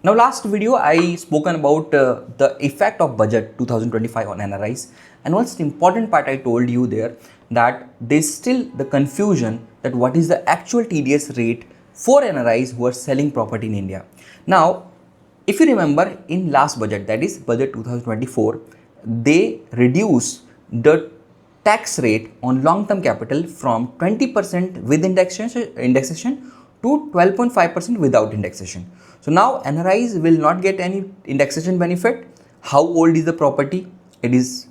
Now, last video I spoken about the effect of budget 2025 on NRIs, and what's the important part I told you there, that there's still the confusion that what is the actual TDS rate for NRIs who are selling property in India. Now, if you remember in last budget, that is budget 2024, they reduce the tax rate on long-term capital from 20% with indexation to 12.5% without indexation. So now NRIs will not get any indexation benefit. How old is the property? It is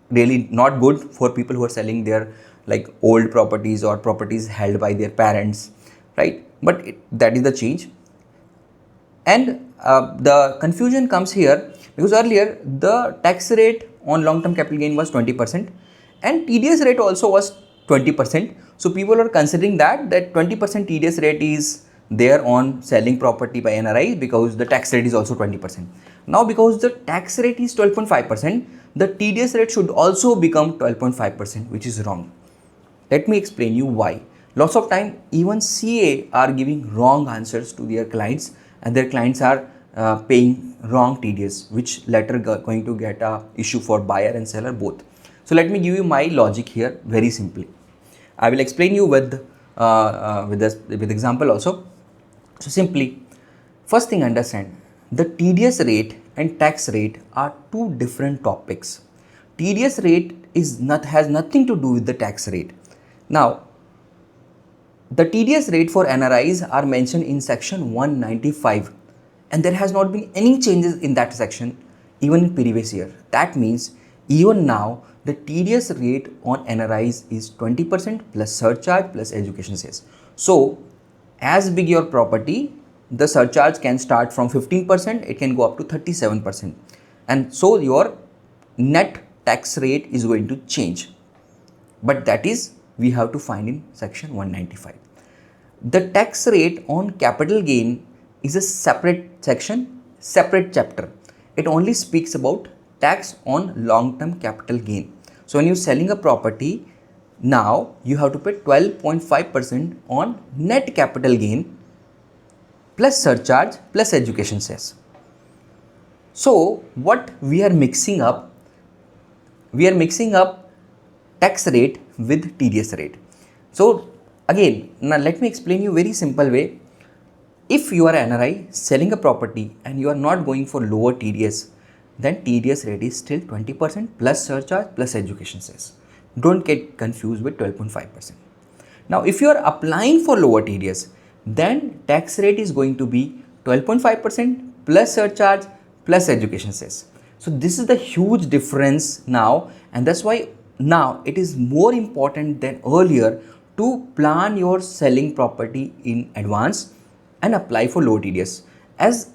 really not good for people who are selling their like old properties or properties held by their parents, right? But that is the change. And the confusion comes here because earlier the tax rate on long-term capital gain was 20% and TDS rate also was 20%. So people are considering that 20% TDS rate is there on selling property by NRI because the tax rate is also 20%. Now because the tax rate is 12.5%, the TDS rate should also become 12.5%, which is wrong. Let me explain you why. Lots of time even CA are giving wrong answers to their clients and their clients are paying wrong TDS, which later going to get a issue for buyer and seller both. So let me give you my logic here very simply. I will explain you with example also. So simply, first thing understand, the TDS rate and tax rate are two different topics. TDS rate has nothing to do with the tax rate. Now, the TDS rate for NRIs are mentioned in section 195 and there has not been any changes in that section even in previous year. That means even now the TDS rate on NRIs is 20% plus surcharge plus education cess. So as big your property, the surcharge can start from 15%, it can go up to 37%. And so your net tax rate is going to change. But that is we have to find in section 195. The tax rate on capital gain is a separate section, separate chapter. It only speaks about tax on long-term capital gain. So when you're selling a property, now you have to pay 12.5% on net capital gain plus surcharge plus education cess. So what we are mixing up? We are mixing up tax rate with TDS rate. So again, now let me explain you very simple way. If you are an NRI selling a property and you are not going for lower TDS, then TDS rate is still 20% plus surcharge plus education cess. Don't get confused with 12.5%. Now, if you are applying for lower TDS, then tax rate is going to be 12.5% plus surcharge plus education cess. So this is the huge difference now, and that's why now it is more important than earlier to plan your selling property in advance and apply for lower TDS. As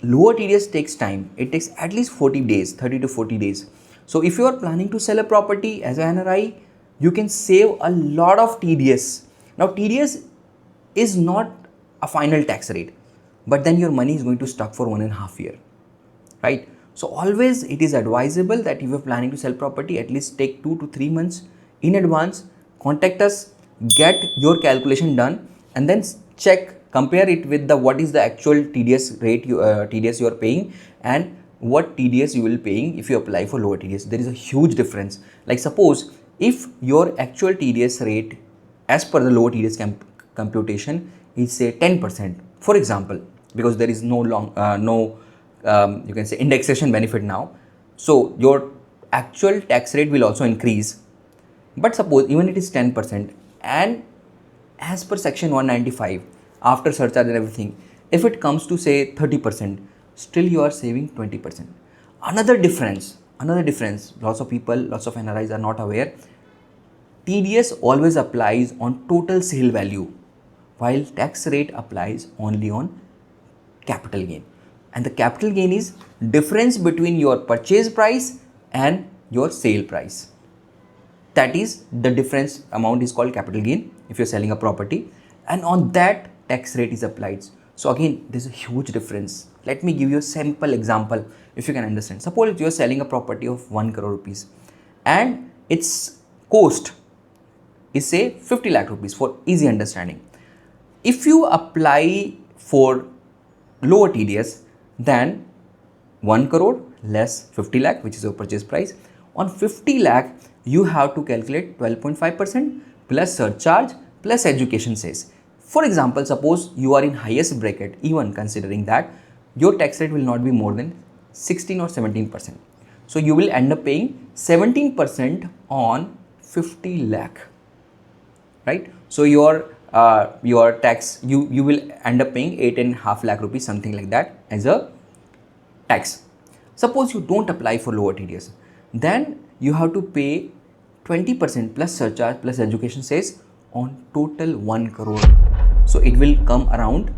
lower TDS takes time, it takes at least 40 days, 30 to 40 days. So if you are planning to sell a property as an NRI, you can save a lot of TDS. Now TDS is not a final tax rate, but then your money is going to stuck for 1.5 years, right? So always it is advisable that if you are planning to sell property, at least take 2 to 3 months in advance, contact us, get your calculation done, and then compare it with what is the actual TDS rate TDS you are paying and what TDS you will paying if you apply for lower TDS. There is a huge difference. Like suppose if your actual TDS rate as per the lower TDS computation is say 10%, for example, because there is no you can say indexation benefit now. So your actual tax rate will also increase. But suppose even it is 10% and as per section 195, after surcharge and everything, if it comes to say 30%, still you are saving 20%. Another difference, lots of people, lots of NRIs are not aware. TDS always applies on total sale value, while tax rate applies only on capital gain. And the capital gain is difference between your purchase price and your sale price. That is the difference amount is called capital gain if you're selling a property, and on that tax rate is applied. So again, there's a huge difference. Let me give you a simple example if you can understand. Suppose you're selling a property of 1 crore rupees and its cost is say 50 lakh rupees for easy understanding. If you apply for lower TDS, then 1 crore less 50 lakh, which is your purchase price. On 50 lakh, you have to calculate 12.5% plus surcharge plus education cess. For example, suppose you are in highest bracket, even considering that your tax rate will not be more than 16 or 17%. So you will end up paying 17% on 50 lakh, right? So your tax, you will end up paying 8.5 lakh rupees, something like that, as a tax. Suppose you don't apply for lower TDS, then you have to pay 20% plus surcharge plus education cess on total 1 crore. So it will come around,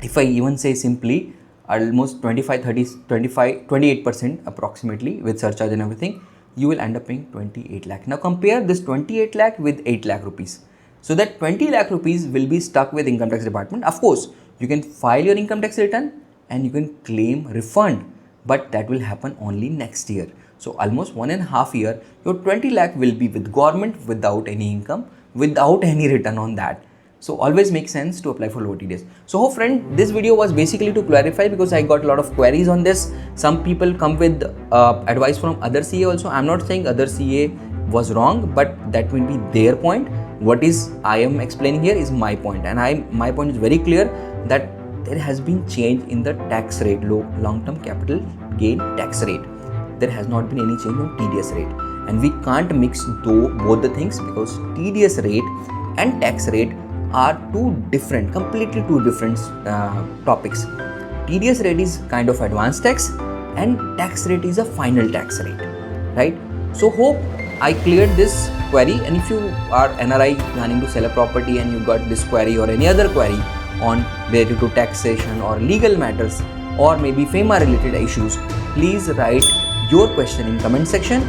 if I even say simply, almost 25, 30, 25, 28% approximately with surcharge and everything, you will end up paying 28 lakh. Now compare this 28 lakh with 8 lakh rupees. So that 20 lakh rupees will be stuck with income tax department. Of course, you can file your income tax return and you can claim refund, but that will happen only next year. So almost 1.5 years, your 20 lakh will be with government without any income, without any return on that. So always makes sense to apply for low TDS. So hope friend, this video was basically to clarify, because I got a lot of queries on this. Some people come with advice from other CA also. I'm not saying other CA was wrong, but that will be their point. What is I am explaining here is my point, and my point is very clear that there has been change in the tax rate, long-term capital gain tax rate. There has not been any change on TDS rate, and we can't mix both the things, because TDS rate and tax rate are completely two different topics. TDS rate is kind of advanced tax and tax rate is a final tax rate, right? So hope I cleared this query, and if you are NRI planning to sell a property and you got this query or any other query on related to taxation or legal matters or maybe FEMA related issues, please write your question in comment section,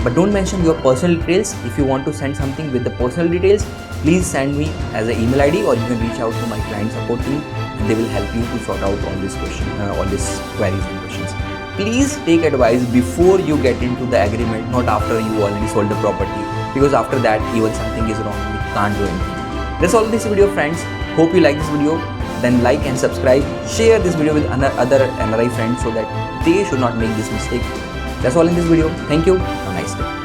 but don't mention your personal details. If you want to send something with the personal details, please send me as an email ID, or you can reach out to my client support team and they will help you to sort out all these queries and questions. Please take advice before you get into the agreement, not after you already sold the property, because after that, even something is wrong, we can't do anything. That's all in this video, friends. Hope you like this video. Then like and subscribe. Share this video with other NRI friends so that they should not make this mistake. That's all in this video. Thank you. Have a nice day.